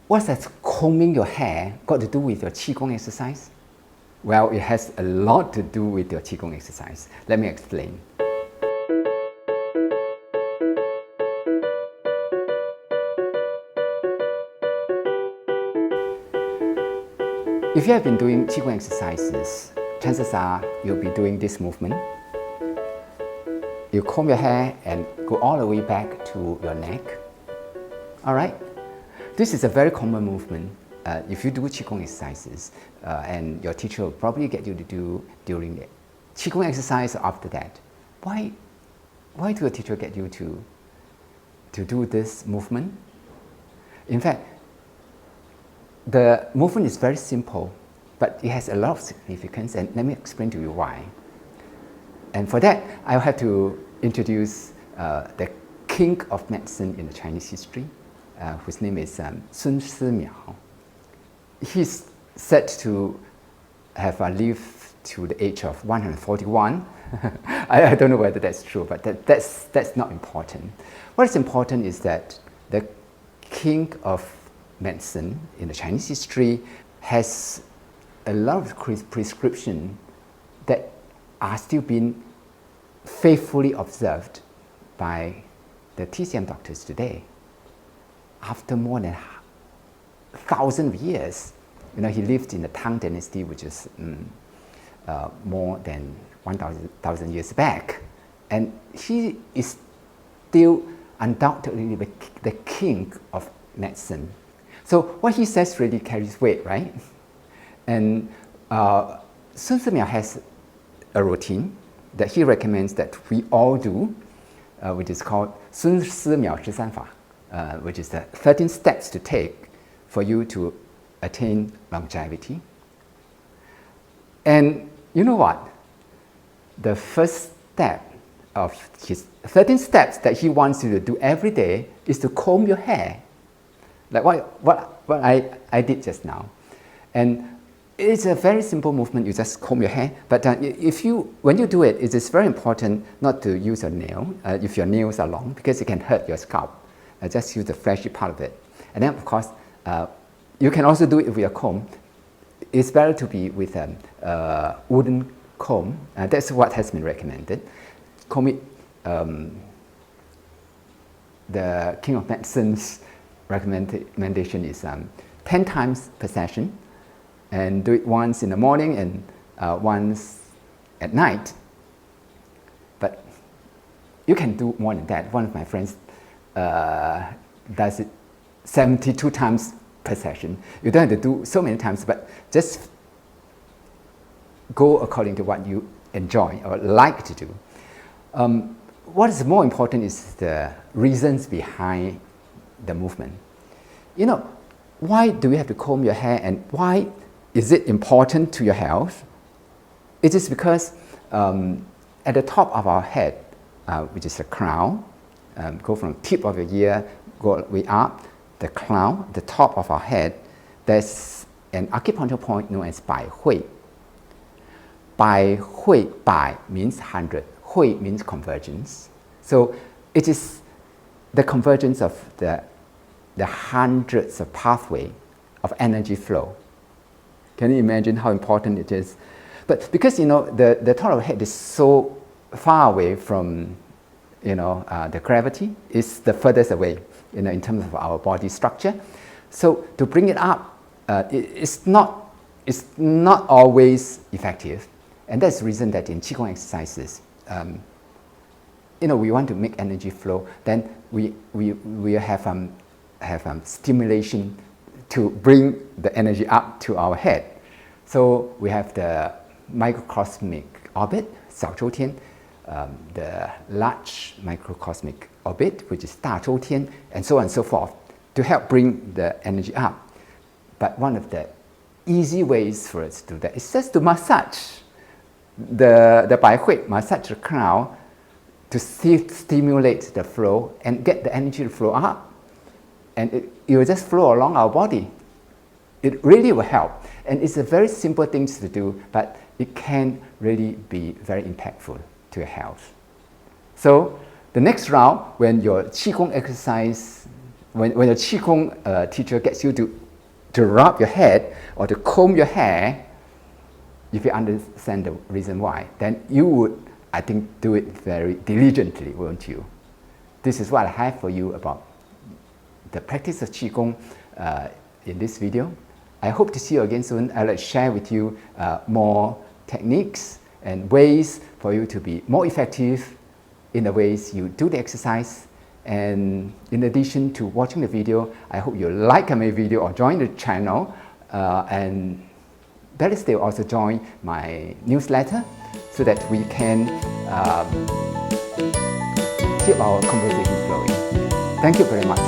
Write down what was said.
What has combing your hair got to do with your Qigong exercise? Well, it has a lot to do with your Qigong exercise. Let me explain. If you have been doing Qigong exercises, chances are you'll be doing this movement. You comb your hair and go all the way back to your neck. All right? This is a very common movement if you do Qigong exercises, and your teacher will probably get you to do during the Qigong exercise after that. Why do a teacher get you to do this movement? In fact, the movement is very simple, but it has a lot of significance, and let me explain to you why. And for that, I'll have to introduce the king of medicine in the Chinese history, whose name is Simiao. He's said to have lived to the age of 141. I don't know whether that's true, but that's not important. What is important is that the king of medicine in the Chinese history has a lot of prescriptions that are still being faithfully observed by the TCM doctors today. After more than 1,000 years, he lived in the Tang Dynasty, which is more than 1,000 years back, and he is still undoubtedly the king of medicine. So what he says really carries weight, right? And Sun Simiao has a routine that he recommends that we all do, which is called Sun Simiao 13法, which is the 13 steps to take for you to attain longevity. And you know what? The first step of his 13 steps that he wants you to do every day is to comb your hair, like what I did just now. And it's a very simple movement. You just comb your hair, but when you do it, it is very important not to use your nail if your nails are long, because it can hurt your scalp. Just use the fleshy part of it. And then, of course, you can also do it with a comb. It's better to be with a wooden comb. That's what has been recommended. Comb it. The king of medicine's recommendation is 10 times per session, and do it once in the morning and once at night. But you can do more than that. One of my friends does it 72 times per session. You don't have to do so many times, but just go according to what you enjoy or like to do. What is more important is the reasons behind the movement. Why do you have to comb your hair, and why is it important to your health? It is because at the top of our head, which is the crown, go from the tip of your ear, go all the way up, the crown, the top of our head, there's an acupuncture point known as Bai Hui. Bai Hui, Bai means 100, Hui means convergence. So it is the convergence of the hundreds of pathways of energy flow. Can you imagine how important it is? But because the top of the head is so far away from the gravity, is the furthest away in terms of our body structure. So to bring it up, it's not always effective, and that's the reason that in Qigong exercises, we want to make energy flow. Then we have stimulation to bring the energy up to our head. So we have the microcosmic orbit, 小周天, the large microcosmic orbit, which is 大周天, and so on and so forth, to help bring the energy up. But one of the easy ways for us to do that is just to massage the Bai Hui, massage the crown, to stimulate the flow and get the energy to flow up. And it will just flow along our body. It really will help. And it's a very simple thing to do, but it can really be very impactful to your health. So the next round, when your Qigong exercise when a Qigong teacher gets you to rub your head or to comb your hair, if you understand the reason why, then you would, I think, do it very diligently, won't you? This is what I have for you about the practice of Qigong in this video. I hope to see you again soon. I'll share with you more techniques and ways for you to be more effective in the ways you do the exercise. And in addition to watching the video, I hope you like my video or join the channel, and better still also join my newsletter so that we can keep our conversation flowing. Thank you very much